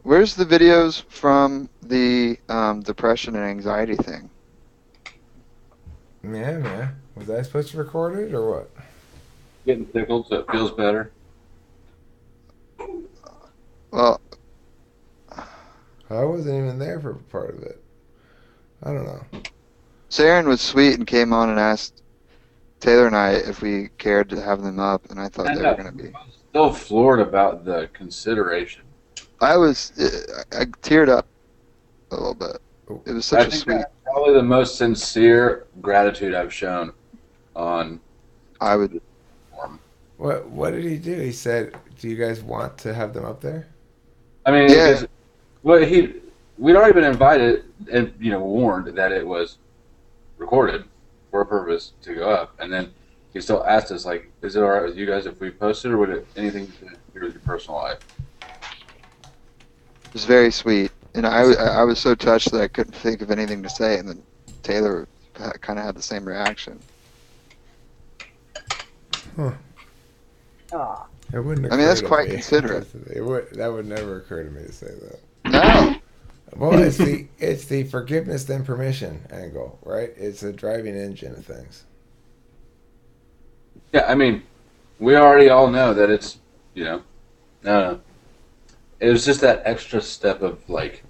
Where's the videos from the depression and anxiety thing? Yeah, man. Was I supposed to record it or what? Getting tickled so it feels better. Well, I wasn't even there for part of it. I don't know. Saren was sweet and came on and asked Taylor and I if we cared to have them up, and I thought I they were know. going to be. I'm still floored about the consideration. I teared up a little bit. Oh, It was I such a think sweet. that's probably the most sincere gratitude I've shown on I would. this forum. what did he do? He said, "Do you guys want to have them up there?" I mean, Yeah, because well, we'd already been invited and warned that it was recorded for a purpose to go up, and then he still asked us like, "Is it all right with you guys if we post it, or would it anything to do with your personal life?" it was very sweet, and I was so touched that I couldn't think of anything to say, and then Taylor kind of had the same reaction. Huh. Aw. It wouldn't I mean, occur that's to quite me. considerate. That would never occur to me to say that. No, Well, it's the forgiveness then permission angle, right? It's a driving engine of things. Yeah, I mean, we already all know that it's no, no. It was just that extra step of like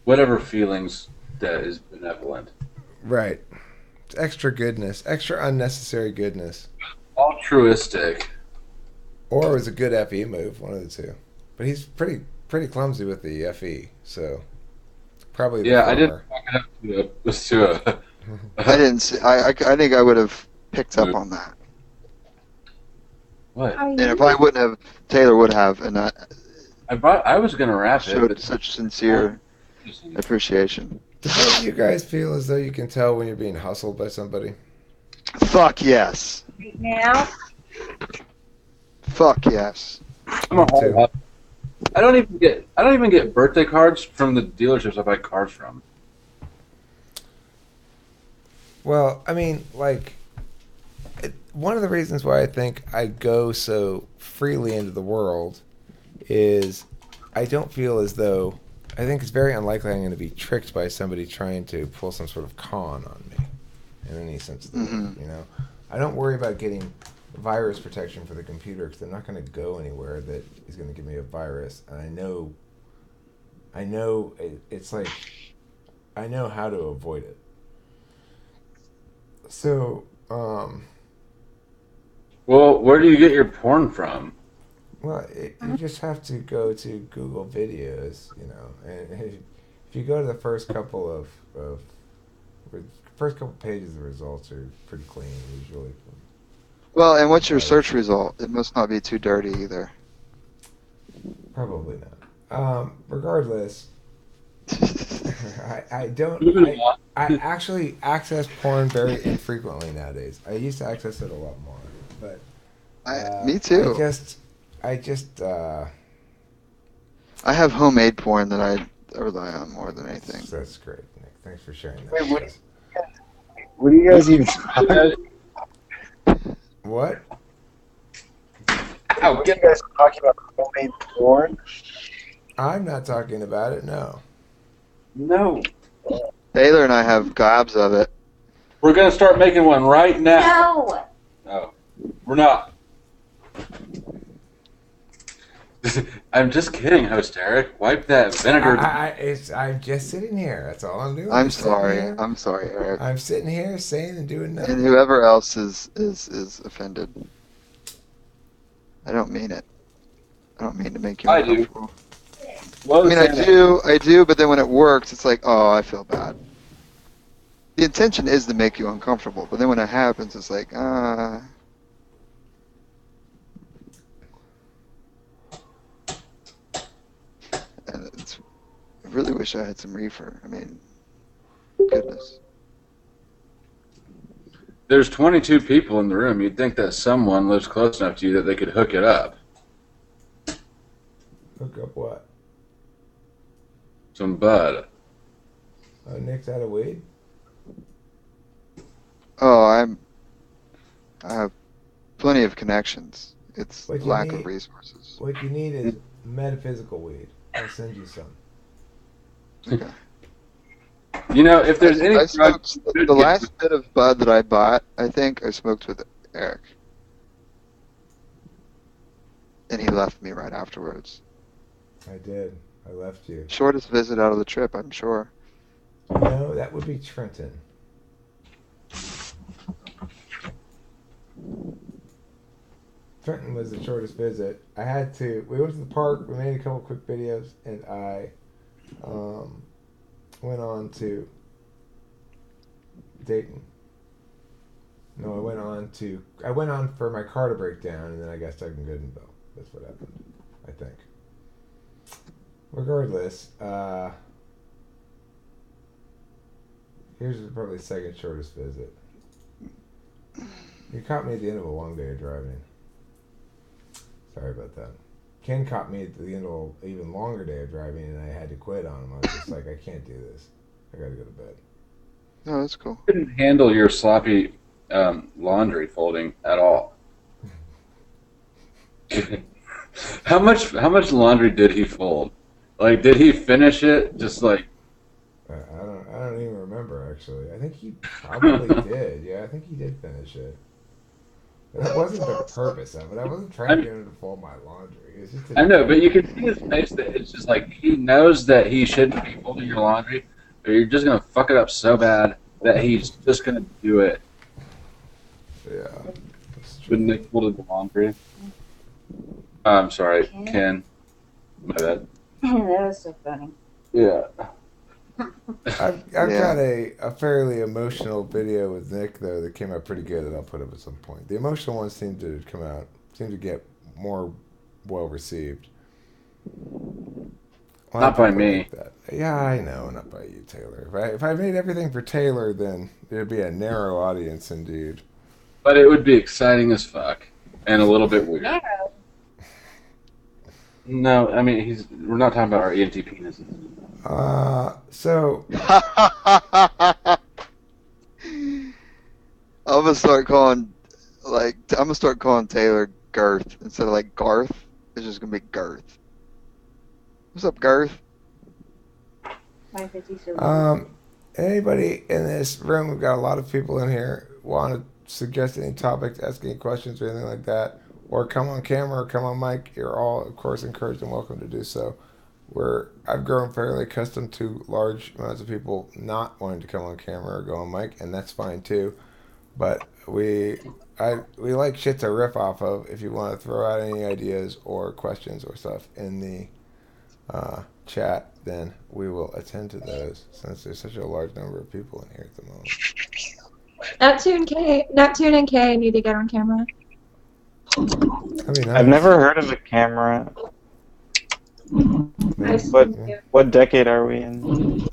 whatever feelings that is benevolent, Right. It's extra goodness, extra unnecessary goodness. altruistic. Or it was a good FE move, one of the two. But he's pretty clumsy with the FE, so probably the Yeah, I didn't former. fuck it up to I didn't. See, I think I would have picked up move. on that, What? and if I wouldn't have, Taylor would have, and that I was gonna wrap it, showed but such sincere appreciation. Do you guys feel as though you can tell when you're being hustled by somebody? Fuck yes. Right now? Fuck yes. I'm a Me too. hard. I don't even get birthday cards from the dealerships I buy cars from. Well, I mean, like, one of the reasons why I think I go so freely into the world is I don't feel as though I think it's very unlikely I'm going to be tricked by somebody trying to pull some sort of con on me in any sense of the word. You know, I don't worry about getting virus protection for the computer because I'm not going to go anywhere that is going to give me a virus, and it's like I know how to avoid it. So, Well, where do you get your porn from? well, you just have to go to Google Videos, you know, and if you go to the first couple of first couple pages, of the results are pretty clean usually. Well, and what's your search result? It must not be too dirty either. Probably not. Regardless, I don't. Moving on. I actually access porn very infrequently nowadays. I used to access it a lot more, but Me too. I just. I have homemade porn that I rely on more than anything. That's great, Nick. Thanks for sharing that. Wait, with us. what are you guys even talking What? Ow, What are you guys talking about? Homemade porn? I'm not talking about it. No. no. Taylor and I have gobs of it. We're gonna start making one right now. No. Oh, we're not. I'm just kidding, host Eric. Wipe that vinegar. I'm just sitting here. That's all I'm doing. I'm Just sitting sorry. here. I'm sorry, Eric. I'm sitting here saying and doing And nothing. whoever else is offended. I don't mean it. I don't mean to make you I do. uncomfortable. Well, I mean, I do, but then when it works, it's like, oh, I feel bad. The intention is to make you uncomfortable, but then when it happens, it's like, and I really wish I had some reefer. I mean, goodness. There's 22 people in the room. You'd think that someone lives close enough to you that they could hook it up. Hook up what? Some bud. Oh, Nick's out of weed? Oh, I have plenty of connections. It's What you lack of need, resources. what you need is metaphysical weed. I'll send you some. Okay. You know, if there's any I drug smoked you the should get, last bit of bud that I bought. I think I smoked with Eric, and he left me right afterwards. I did. I left you. Shortest visit out of the trip, I'm sure. No, that would be Trenton. Trenton was the shortest visit. I had to. We went to the park. We made a couple quick videos, and I went on to Dayton. No, I went on for my car to break down, and then I got stuck in Goodenville. That's what happened, I think. Regardless, here's probably the second shortest visit. You caught me at the end of a long day of driving. Sorry about that. Ken caught me at the end of an even longer day of driving, and I had to quit on him. I was just like, I can't do this. I gotta go to bed. No, that's cool. couldn't handle your sloppy laundry folding at all. How much laundry did he fold? Like, did he finish it? Just like, I don't even remember actually. I think he probably did. Yeah, I think he did finish it. But that wasn't the purpose of it. I wasn't trying to get him to fold my laundry. It was just I know, but you can see his face that it's just like he knows that he shouldn't be folding your laundry, but you're just gonna fuck it up so bad that he's just gonna do it. Yeah. That's true. When Nick folded the laundry. I'm sorry, Ken. My bad. That was so funny. Yeah. I've got a fairly emotional video with Nick though that came out pretty good that I'll put up at some point. The emotional ones seem to get more well received. Not by me. Yeah, I know, not by you, Taylor. If I made everything for Taylor, then it'd be a narrow audience indeed. But it would be exciting as fuck and a little bit weird. No, I mean we're not talking about our ENT penises. So I'm gonna start calling Taylor Girth instead of like Garth. It's just gonna be Girth. What's up, Girth? Anybody in this room, we've got a lot of people in here, want to suggest any topics, ask any questions or anything like that, or come on camera or come on mic, you're all, of course, encouraged and welcome to do so. I've grown fairly accustomed to large amounts of people not wanting to come on camera or go on mic, and that's fine too. But we like shit to riff off of. If you want to throw out any ideas or questions or stuff in the chat, then we will attend to those since there's such a large number of people in here at the moment. Neptune and Kay need to get on camera. I've never heard of a camera. What decade are we in?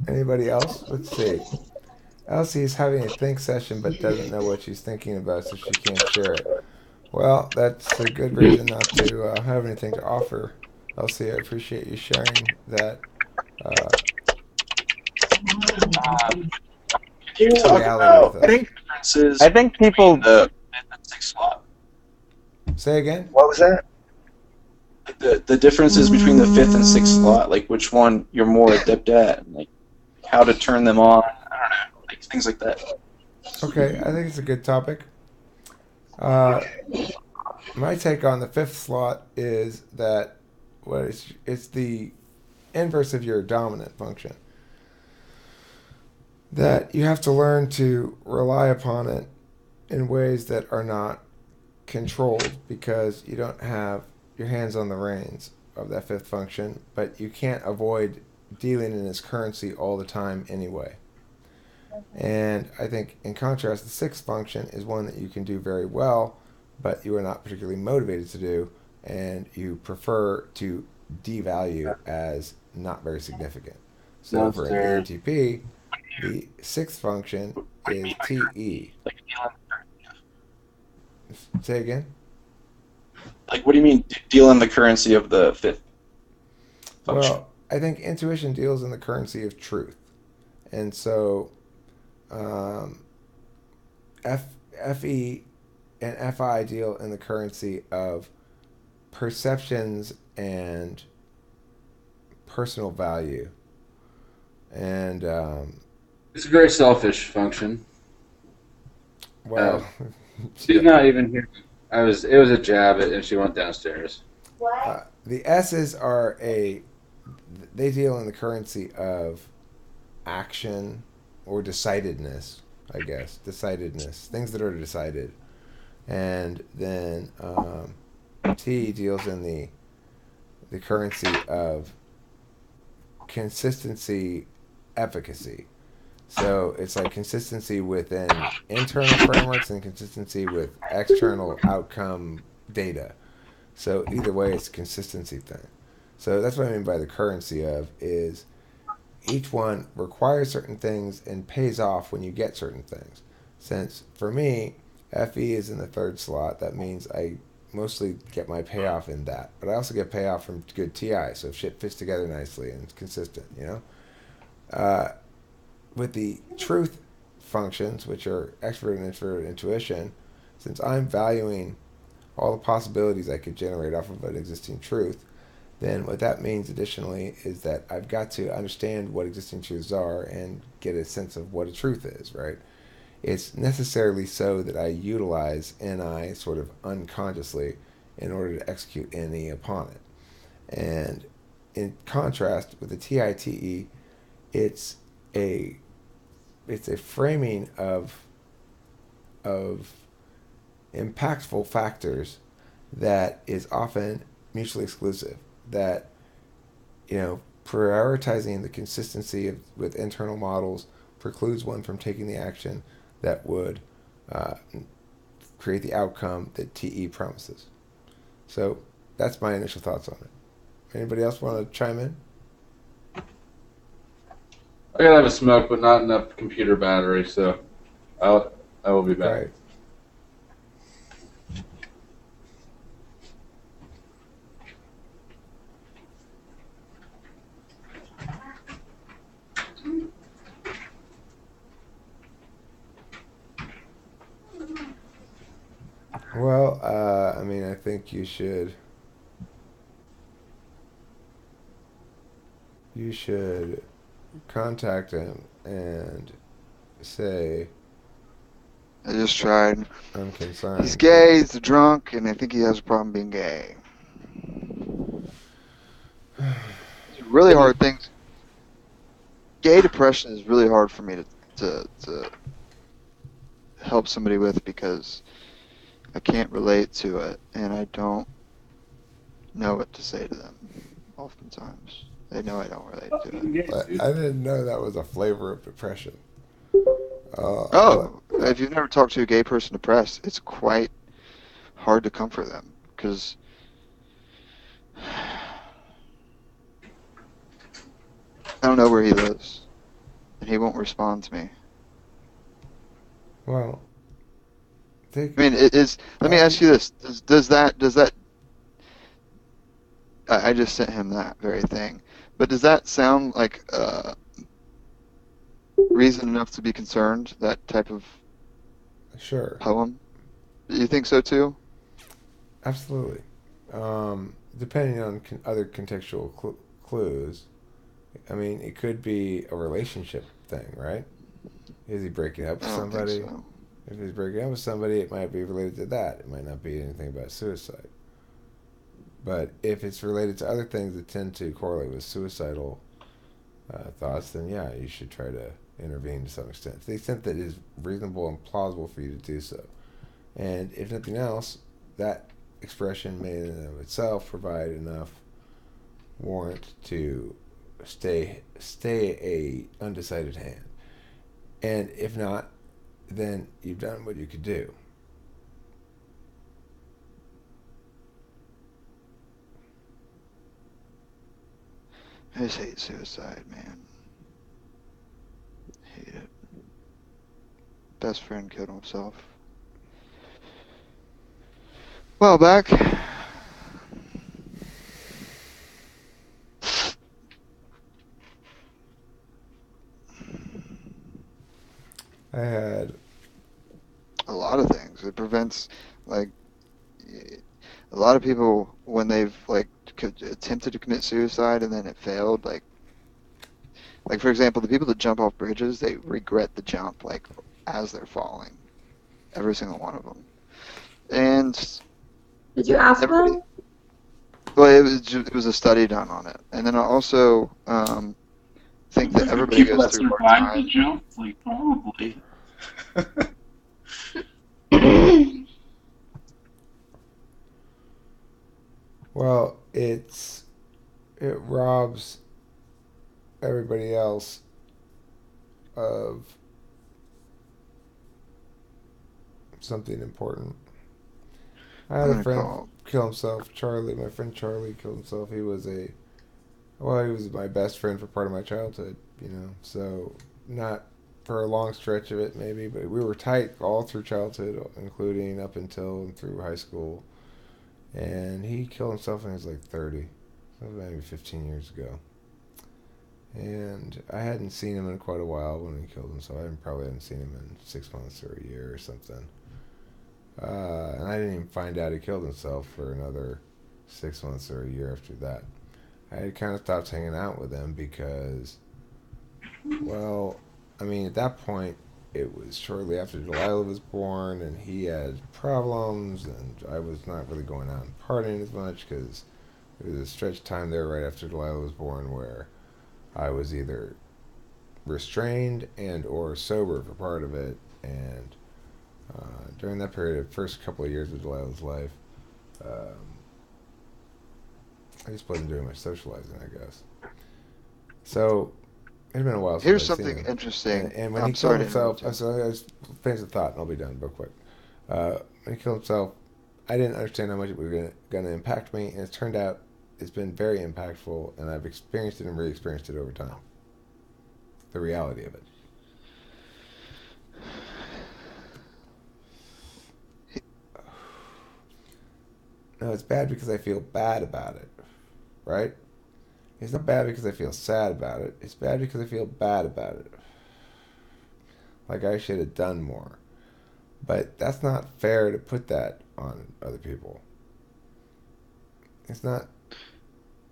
Anybody else? Let's see. Elsie's having a think session but doesn't know what she's thinking about, so she can't share it. Well, that's a good reason not to have anything to offer. Elsie, I appreciate you sharing that reality with us. I think people. The sixth slot. Say again? What was that? The differences between the fifth and sixth slot, like which one you're more adept at, and like how to turn them on. I don't know, like things like that. Okay, I think it's a good topic. My take on the fifth slot is that it's the inverse of your dominant function. That you have to learn to rely upon it in ways that are not controlled because you don't have your hands on the reins of that fifth function, but you can't avoid dealing in its currency all the time anyway. And I think in contrast, the sixth function is one that you can do very well, but you are not particularly motivated to do, and you prefer to devalue as not very significant. So for an ENTP, the sixth function is TE. Say again? Like, what do you mean deal in the currency of the fifth function? Well, I think intuition deals in the currency of truth. And so FE an FI deal in the currency of perceptions and personal value. And, It's a very selfish function. well, She's not even here. It was a jab, and she went downstairs. the S's are they deal in the currency of action or decidedness, I guess. Decidedness. Things that are decided. And then T deals in the currency of consistency, efficacy. So it's like consistency within internal frameworks and consistency with external outcome data. So either way, it's a consistency thing. So that's what I mean by the currency of is each one requires certain things and pays off when you get certain things. Since for me, FE is in the third slot, that means I mostly get my payoff in that. But I also get payoff from good TI, so if shit fits together nicely and it's consistent, you know? With the truth functions, which are extrovert and introvert intuition, since I'm valuing all the possibilities I could generate off of an existing truth, then what that means additionally is that I've got to understand what existing truths are and get a sense of what a truth is, right? It's necessarily so that I utilize NI sort of unconsciously in order to execute NE upon it. And in contrast with the TITE, it's a framing of impactful factors that is often mutually exclusive. That, you know, prioritizing the consistency with internal models precludes one from taking the action that would create the outcome that TE promises. So that's my initial thoughts on it. Anybody else want to chime in? I gotta have a smoke, but not enough computer battery, so I will be back. Right. Well, I mean, I think you should contact him and say I just tried. I'm concerned. He's gay, he's a drunk, and I think he has a problem being gay. It's a really hard thing. Gay depression is really hard for me to help somebody with because I can't relate to it, and I don't know what to say to them oftentimes. They know I don't relate to it. But I didn't know that was a flavor of depression. Oh, if you've never talked to a gay person depressed, it's quite hard to comfort them because I don't know where he lives, and he won't respond to me. Well, I mean, it is. Let me ask you this: does that? I just sent him that very thing, but does that sound like reason enough to be concerned? That type of sure, poem? Do you think so too? absolutely. Depending on other contextual clues, I mean, it could be a relationship thing, right? Is he breaking up with I don't somebody? think so. If he's breaking up with somebody, it might be related to that. It might not be anything about suicide. But if it's related to other things that tend to correlate with suicidal thoughts, then yeah, you should try to intervene to some extent, to the extent that it is reasonable and plausible for you to do so. And if nothing else, that expression may in and of itself provide enough warrant to stay a undecided hand. And if not, then you've done what you could do. I just hate suicide, man. Hate it. Best friend killed himself. Well, back. I had A lot of things. things. It prevents like a lot of people when they've like attempted to commit suicide and then it failed. Like for example, the people that jump off bridges, they regret the jump like as they're falling. Every single one of them. And Did you ask everybody, them? well, it was a study done on it. And then I also think that The everybody people goes that through hard survived the times. jump, like probably. Well, it robs everybody else of something important. I had I'm a gonna friend call. kill himself. Charlie, my friend Charlie, killed himself. He was my best friend for part of my childhood. So not for a long stretch of it, maybe, but we were tight all through childhood, including up until and through high school. And he killed himself when he was like 30, so maybe 15 years ago. And I hadn't seen him in quite a while when he killed himself. Probably hadn't seen him in 6 months or a year or something. And I didn't even find out he killed himself for another 6 months or a year after that. I had kind of stopped hanging out with him because, well, I mean, at that point, it was shortly after Delilah was born, and he had problems, and I was not really going out and partying as much because there was a stretch of time there right after Delilah was born where I was either restrained and or sober for part of it, and during that period, the first couple of years of Delilah's life, um, I just wasn't doing much socializing, I guess. So it had been a while since Here's I'd seen something him. interesting. And when he I'm killed sorry to himself, interrupt you. I was finish the thought and I'll be done real quick. When he killed himself, I didn't understand how much it was going to impact me, and it turned out it's been very impactful, and I've experienced it and re-experienced it over time. The reality of it. No, it's bad because I feel bad about it, right? It's not bad because I feel sad about it. It's bad because I feel bad about it. Like I should have done more. But that's not fair to put that on other people. It's not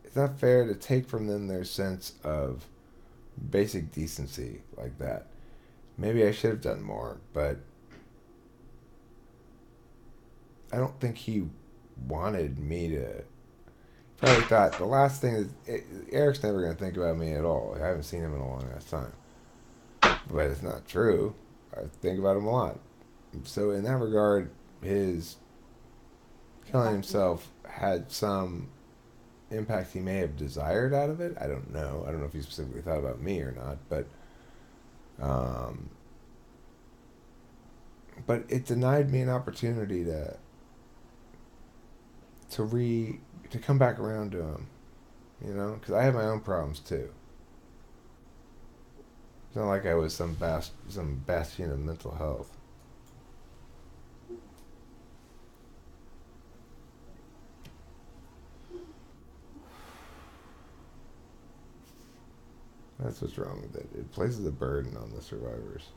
it's not fair to take from them their sense of basic decency like that. Maybe I should have done more, but I don't think he wanted me to. Probably thought the last thing is Eric's never going to think about me at all. I haven't seen him in a long ass time, but it's not true. I think about him a lot. So in that regard, his killing himself had some impact he may have desired out of it. I don't know. I don't know if he specifically thought about me or not, um, but it denied me an opportunity to re to come back around to him. Because I have my own problems too. It's not like I was some bastion of mental health. That's what's wrong with it. It places a burden on the survivors.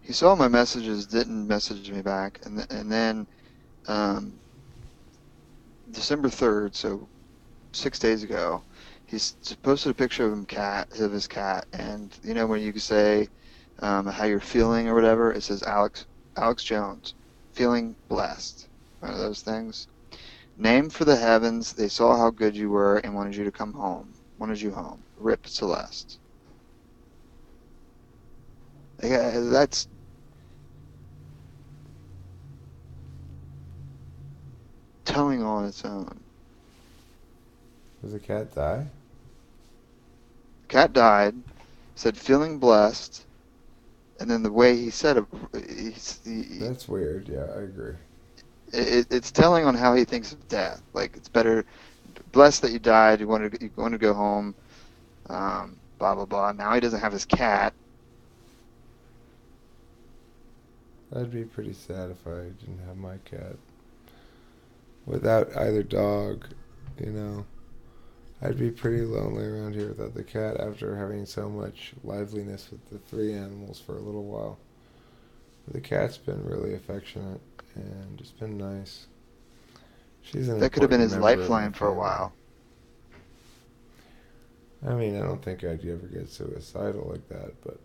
He saw my messages, didn't message me back, and then um, December 3rd, so 6 days ago, he's posted a picture of his cat, and when you can say how you're feeling or whatever, it says Alex Jones, feeling blessed. One of those things. Name for the heavens, they saw how good you were and wanted you to come home. Wanted you home. Rip Celeste. Like, that's telling on its own. Does the cat die? Cat died, said feeling blessed, and then the way he said it, That's weird. Yeah, I agree. it's telling on how he thinks of death. Like it's better, blessed that you died. You want to go home. Blah blah blah. Now he doesn't have his cat. I'd be pretty sad if I didn't have my cat. Without either dog, you know, I'd be pretty lonely around here without the cat after having so much liveliness with the three animals for a little while. The cat's been really affectionate and just been nice. She's an That could have been important his member of my lifeline for a family. while. I mean, I don't think I'd ever get suicidal like that, but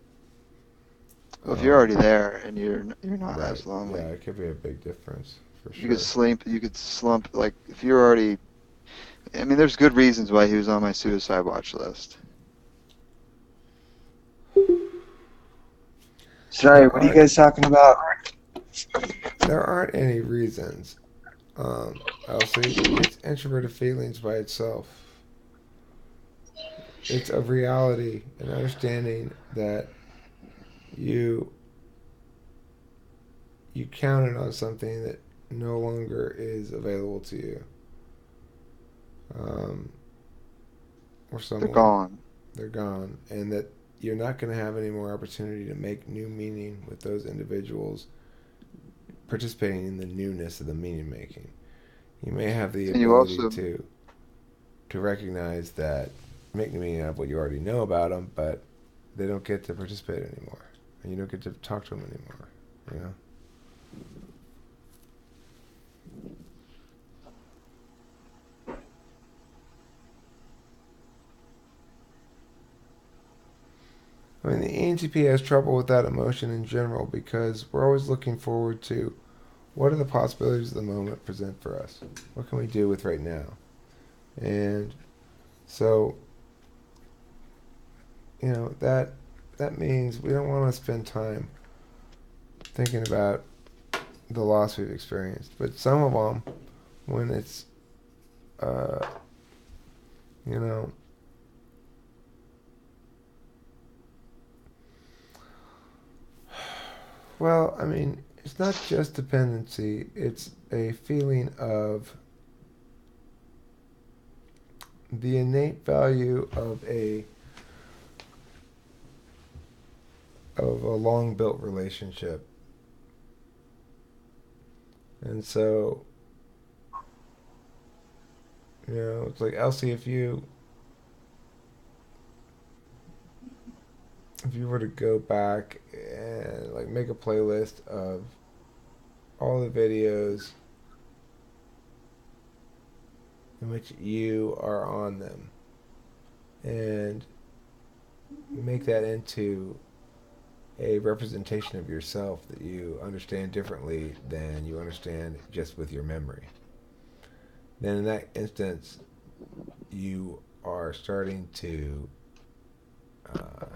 Well, if you're um, already there and you're not right, as yeah, lonely, it could be a big difference for you could sure. sleep. You could slump. Like if you're already. I mean, there's good reasons why he was on my suicide watch list. Sorry, There what are you aren't guys talking about? there aren't any reasons. Elsie, it's introverted feelings by itself. It's a reality, an understanding that you you counted on something that no longer is available to you, um, or They're someone. gone. They're gone, and that you're not going to have any more opportunity to make new meaning with those individuals participating in the newness of the meaning making. You may have the And you ability also, to recognize that, make new meaning out of what you already know about them, but they don't get to participate anymore, and you don't get to talk to them anymore. You know. I mean, the ENTP has trouble with that emotion in general because we're always looking forward to what are the possibilities of the moment present for us? What can we do with right now? And so, that means we don't want to spend time thinking about the loss we've experienced. But some of them, when it's, uh, you know, well, I mean, it's not just dependency, it's a feeling of the innate value of a long built relationship. And so, it's like Elsie, if you were to go back and like make a playlist of all the videos in which you are on them and make that into a representation of yourself that you understand differently than you understand just with your memory, then in that instance you are starting to uh,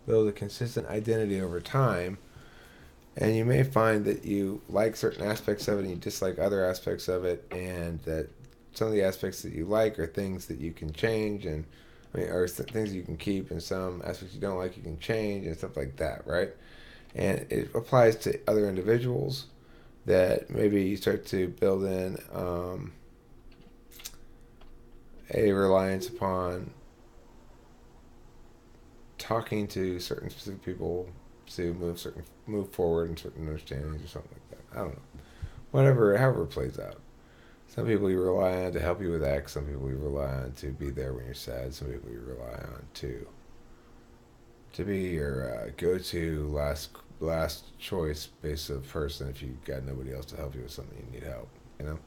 build a consistent identity over time. And you may find that you like certain aspects of it and you dislike other aspects of it, and that some of the aspects that you like are things that you can change, and I mean, or things you can keep, and some aspects you don't like you can change, and stuff like that, right? And it applies to other individuals that maybe you start to build in a reliance upon talking to certain specific people to move forward in certain understandings or something like that. I don't know. Whatever, however it plays out. Some people you rely on to help you with X. Some people you rely on to be there when you're sad. Some people you rely on to be your go-to last choice base of person if you got nobody else to help you with something you need help. You know,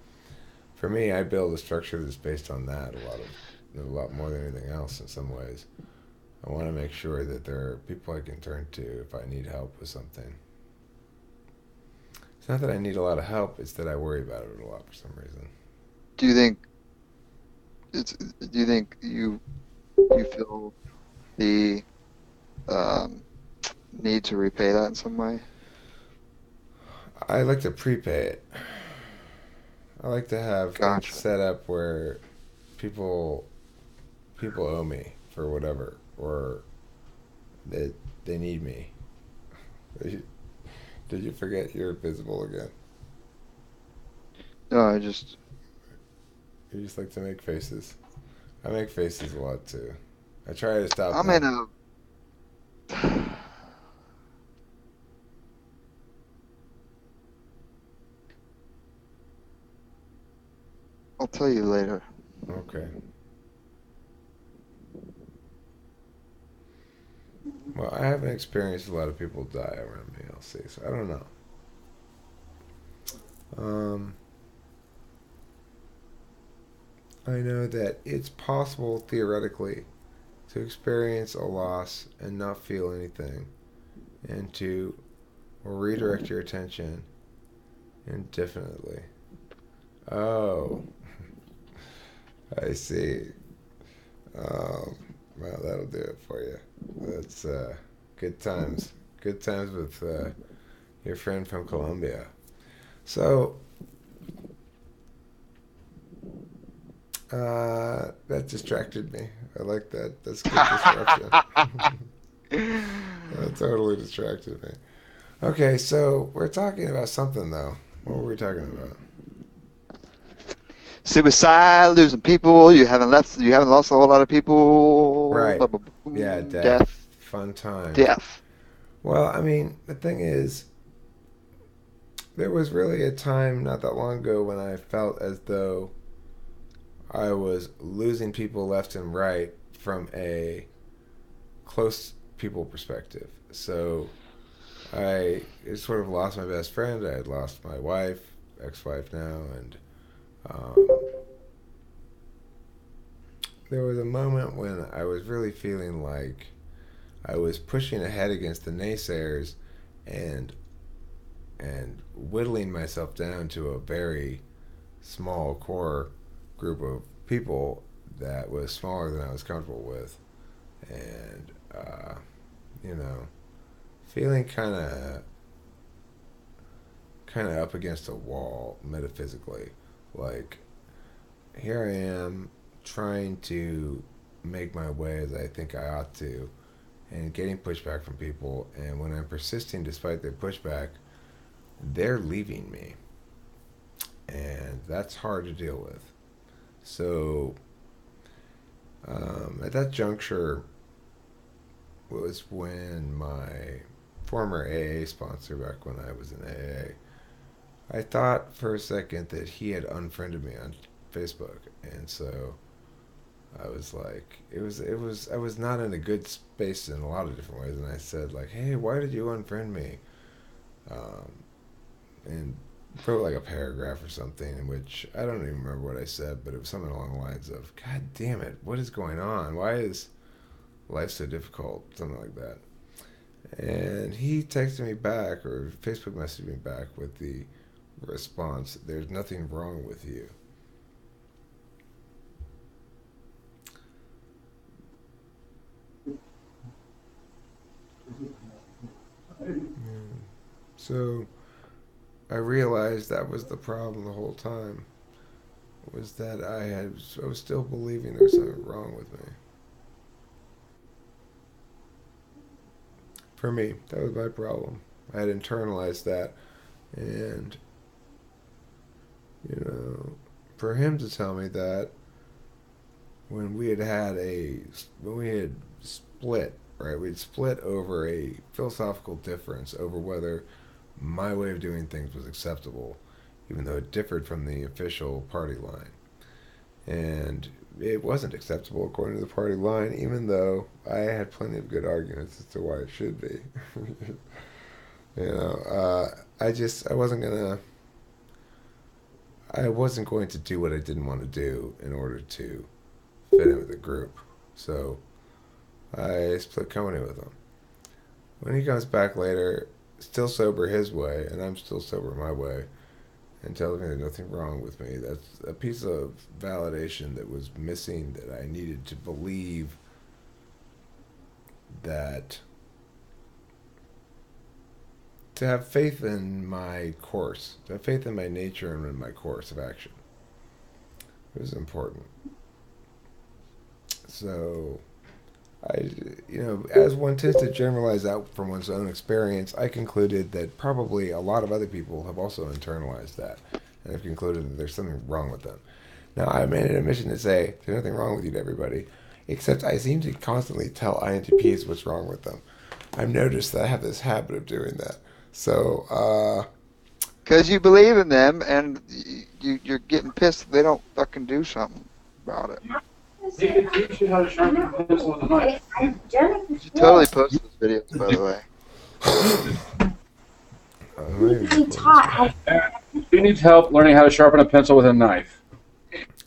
for me, I build a structure that's based on that a lot more than anything else. In some ways, I want to make sure that there are people I can turn to if I need help with something. It's not that I need a lot of help; it's that I worry about it a lot for some reason. do you think do you think you feel the um, need to repay that in some way? I like to prepay it. I like to have things Gotcha. set up where people people owe me for whatever, or they they need me. Did you forget you're visible again? No, I just You just like to make faces. I make faces a lot too. I try to stop I'm in them. a. I'll tell you later. Okay. Well, I haven't experienced a lot of people die around me, I'll say, so I don't know. Um, I know that it's possible, theoretically, to experience a loss and not feel anything, and to redirect your attention indefinitely. Oh, I see. Um, well, that'll do it for you. That's good times. Good times with your friend from Colombia. So, that distracted me. I like that. That's good disruption. That totally distracted me. Okay, so we're talking about something though. What were we talking about? Suicide, losing people. You haven't left. You haven't lost a whole lot of people. Right. Blah, blah, Yeah, boom, death. death, Fun times. death. Well, I mean, the thing is, there was really a time not that long ago when I felt as though I was losing people left and right from a close people perspective. So I sort of lost my best friend. I had lost my wife, ex-wife now, and um, there was a moment when I was really feeling like I was pushing ahead against the naysayers and whittling myself down to a very small core group of people that was smaller than I was comfortable with, and you know, feeling kind of up against a wall metaphysically. Like, here I am trying to make my way as I think I ought to, and getting pushback from people. And when I'm persisting despite their pushback, they're leaving me, and that's hard to deal with. So at that juncture was when my former AA sponsor, back when I was in AA, I thought for a second that he had unfriended me on Facebook, and so I was like, I was not in a good space in a lot of different ways, and I said like, hey, why did you unfriend me? Um, and wrote like a paragraph or something in which I don't even remember what I said, but it was something along the lines of, God damn it, what is going on? Why is life so difficult? Something like that. And he texted me back, or Facebook messaged me back with the response, there's nothing wrong with you. So I realized that was the problem the whole time, was that I was still believing there was something wrong with me. For me, that was my problem. I had internalized that, and for him to tell me that when we had split, right, we'd split over a philosophical difference over whether my way of doing things was acceptable, even though it differed from the official party line. And it wasn't acceptable according to the party line, even though I had plenty of good arguments as to why it should be. I wasn't going to do what I didn't want to do in order to fit in with the group. So I split company with him. When he comes back later, still sober his way, and I'm still sober my way, and tells me there's nothing wrong with me, that's a piece of validation that was missing, that I needed to believe that, to have faith in my course, to have faith in my nature and in my course of action. It was important. So as one tends to generalize out from one's own experience, I concluded that probably a lot of other people have also internalized that, and have concluded that there's something wrong with them. Now, I made an admission to say there's nothing wrong with you to everybody, except I seem to constantly tell INTPs what's wrong with them. I've noticed that I have this habit of doing that. So, Because you believe in them, and you're getting pissed if they don't fucking do something about it. He could teach you how to sharpen a pencil with a knife. You totally posted this video, by the way. He taught how. He needs help learning how to sharpen a pencil with a knife.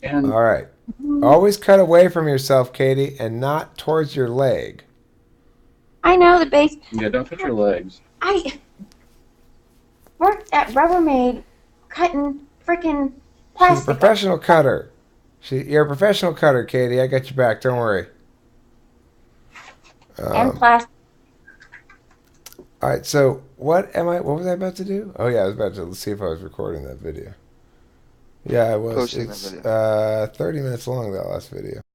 And all right. Always cut away from yourself, Katie, and not towards your leg. I know the base. yeah, don't touch your legs. I worked at Rubbermaid cutting freaking She's a plastic. professional cutter. You're a professional cutter, Katie. I got your back. Don't worry. And plastic. All right. So what was I about to do? Oh yeah, I was about to see if I was recording that video. Yeah, I was. Posting that It's video. 30 minutes long, that last video.